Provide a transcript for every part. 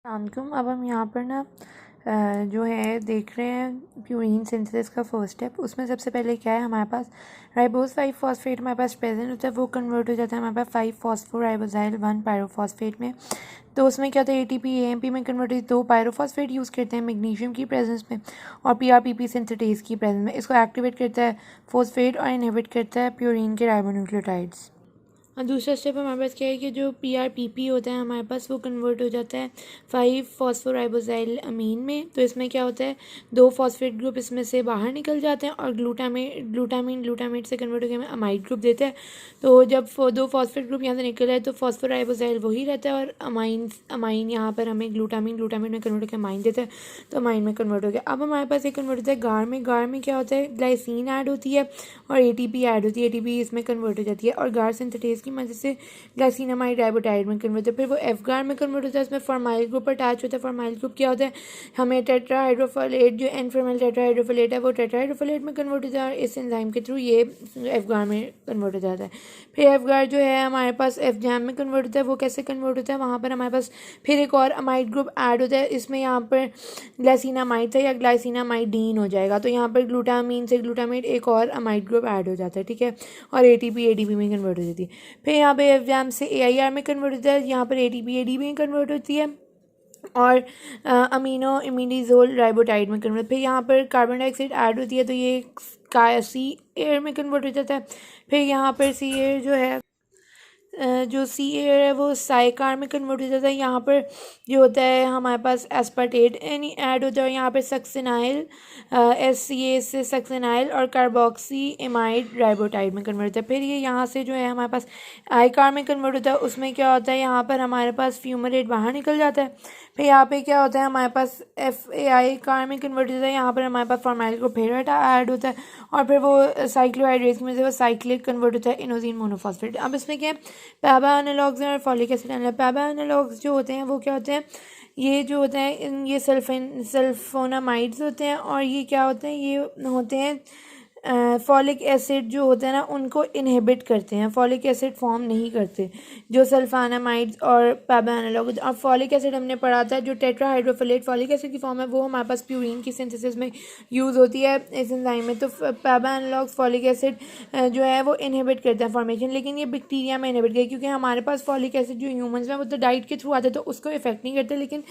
अलैकुम। अब हम यहाँ पर ना जो है देख रहे हैं प्यूरीन सिंथेसिस का फर्स्ट स्टेप। उसमें सबसे पहले क्या है, हमारे पास राइबोज 5 फॉस्फेट हमारे पास प्रेजेंट होता है, वो कन्वर्ट हो जाता है हमारे पास 5 फॉस्फोराइबोजाइल 1 पायरोफॉस्फेट में। तो उसमें क्या होता है, एटीपी एएमपी में कन्वर्ट होती है। 2 पायरोफॉस्फेट यूज़ करते हैं मैग्नीशियम की प्रेजेंस में और पीआरपीपी सिंथेटेज की प्रेजेंस में। इसको एक्टिवेट करता है फॉस्फेट और इनहिबिट करता है प्यूरीन के राइबोन्यूक्लियोटाइड्स। और दूसरा स्टेप हमारे पास क्या है कि जो पीआरपीपी होता है हमारे पास, वो कन्वर्ट हो जाता है 5 फॉस्फोराइबोजाइल अमीन में। तो इसमें क्या होता है, 2 फॉस्फेट ग्रुप इसमें से बाहर निकल जाते हैं और ग्लूटामेट से कन्वर्ट होकर हमें अमाइड ग्रुप देता है। तो जब 2 फॉस्फेट ग्रुप यहाँ से निकल आए तो फॉस्फोराइबोजाइल वही रहता है और अमाइन यहाँ पर हमें ग्लूटामेट में कन्वर्ट होकर अमाइन देता है, तो अमाइन में कन्वर्ट हो गया। अब हमारे पास एक कन्वर्ट होता है गार में क्या होता है, ग्लाइसिन ऐड होती है और एटीपी ऐड होती है, एटीपी इसमें कन्वर्ट हो जाती है और गार सिंथेटेज की मदद से ग्लाइसिनामाइड राइबोटाइड में कन्वर्ट होता है। फिर वो एफगार में कन्वर्ट होता है, इसमें फॉर्माइल ग्रुप अटैच होता है। फॉर्माइल ग्रुप क्या होता है, हमें टेट्राहाइड्रोफोलेट जो एन फॉर्माइल टेट्राहाइड्रोफोलेट है वो टेट्राहाइड्रोफोलेट में कन्वर्ट होता है और इस एंजाइम के थ्रू ये एफगार में कन्वर्ट हो जाता है। फिर एफगार जो है हमारे पास एफजैम में कन्वर्ट होता है। वो कैसे कन्वर्ट होता है, वहाँ पर हमारे पास फिर एक और अमाइड ग्रुप ऐड होता है। इसमें यहाँ पर ग्लाइसिनामाइड था या ग्लाइसिनामाइडीन हो जाएगा, तो यहाँ पर ग्लूटामीन से ग्लूटामेट एक और अमाइड ग्रुप ऐड हो जाता है, ठीक है, और एटीपी में कन्वर्ट हो जाती है। फिर यहाँ पे एफजैम से एआईआर में कन्वर्ट होता है, यहाँ पर एटीपी में कन्वर्ट होती है और अमीनो इमिडाजोल राइबोटाइड में कन्वर्ट। फिर यहाँ पर कार्बन डाइऑक्साइड ऐड होती है, तो ये सी एयर में कन्वर्ट हो जाता है। फिर यहाँ पर सी एयर जो है जो सी एयर है वो साइकार में कन्वर्ट हो जाता है। यहाँ पर जो होता है हमारे पास एस्पार्टेट यानी ऐड होता है और यहाँ पर सक्सिनाइल SCA से सक्सिनाइल और कार्बोक्सी एमाइड राइबोटाइड में कन्वर्ट होता है। फिर ये यहाँ से जो है हमारे पास आईकार में कन्वर्ट होता है। उसमें क्या होता है, यहाँ पर हमारे पास फ्यूमरेट बाहर निकल जाता है। फिर यहाँ पे क्या होता है, हमारे पास FAI कार में कन्वर्ट होता है। यहाँ पर हमारे पास फॉर्माइल को फिर ऐड होता है और फिर वो साइक्लोहाइड्रेट्स में से वो साइक्लिक कन्वर्ट होता है इनोजिन मोनोफॉस्फेट। अब इसमें क्या है, पैबा एनालॉग्स हैं और फॉलिक एसिड एनालॉग। पैबा एनालॉग्स जो होते हैं वो क्या होते हैं, ये जो होते हैं ये सल्फोनामाइड्स होते हैं और ये क्या होते हैं, ये होते हैं फॉलिक एसिड जो होते हैं ना उनको इनहिबिट करते हैं, फॉलिक एसिड फॉर्म नहीं करते जो सल्फानामाइड्स और पैबा एनालॉग। और फॉलिक एसिड हमने पढ़ा था, जो टेट्राहाइड्रोफोलेट फॉलिक एसिड की फॉर्म है वो हमारे पास प्यूरीन की सिंथेसिस में यूज़ होती है इस एंजाइम में। तो पैबा एनालॉग फॉलिक एसिड जो है वो इनहिबिट करते हैं फॉर्मेशन, लेकिन ये बैक्टीरिया में इनहिबिट करते, क्योंकि हमारे पास फॉलिक एसिड जो ह्यूमन्स में वो तो डाइट के थ्रू आता है तो उसको इफेक्ट नहीं करते, लेकिन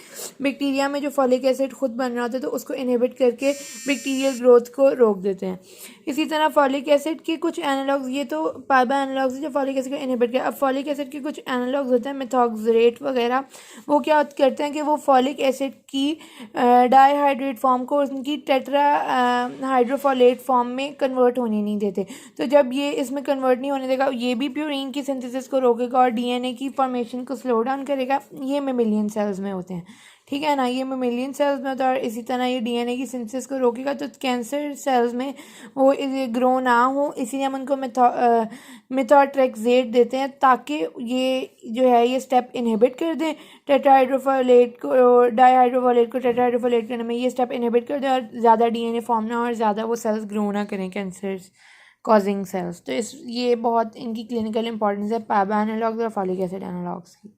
बैक्टीरिया में जो फॉलिक एसिड खुद बन रहा होता है तो उसको इनहिबिट करके बैक्टीरियल ग्रोथ को रोक देते हैं। इसी तरह फॉलिक एसिड के कुछ एनालॉग्स, ये तो पैबा एनालॉग्स जो फॉलिक एसिड को इनहिबिट कर। अब फॉलिक एसिड के कुछ एनालॉग्स होते हैं मेथॉक्सरेट वगैरह, वो क्या करते हैं कि वो फॉलिक एसिड की डाईहाइड्रेट फॉर्म को उनकी टेट्रा हाइड्रोफोलेट फॉर्म में कन्वर्ट होने नहीं देते। तो जब ये इसमें कन्वर्ट नहीं होने देगा, ये भी प्यूरीन की सिंथेसिस को रोकेगा और डीएनए की फॉर्मेशन को स्लो डाउन करेगा। ये मेमेलियन सेल्स में होते हैं, ठीक है ना, ये मेमेलियन सेल्स में होता है। और इसी तरह ये डीएनए की सिंथेसिस को रोकेगा तो कैंसर सेल्स में वो ग्रो ना हो, इसीलिए हम उनको मेथोट्रेक्सेट देते हैं ताकि ये जो है ये स्टेप इनहिबिट कर दें टेट्राहाइड्रोफोलेट को टेट्राहाइड्रोफोलेट करने में, ये स्टेप इनहिबिट कर दें और ज़्यादा डीएनए फॉर्म ना हो और ज़्यादा वो सेल्स ग्रो ना करें कैंसर कॉजिंग सेल्स। तो ये बहुत इनकी क्लिनिकल इंपॉर्टेंस है पैबा एनालॉग्स और फॉलिक एसिड एनालॉग्स की।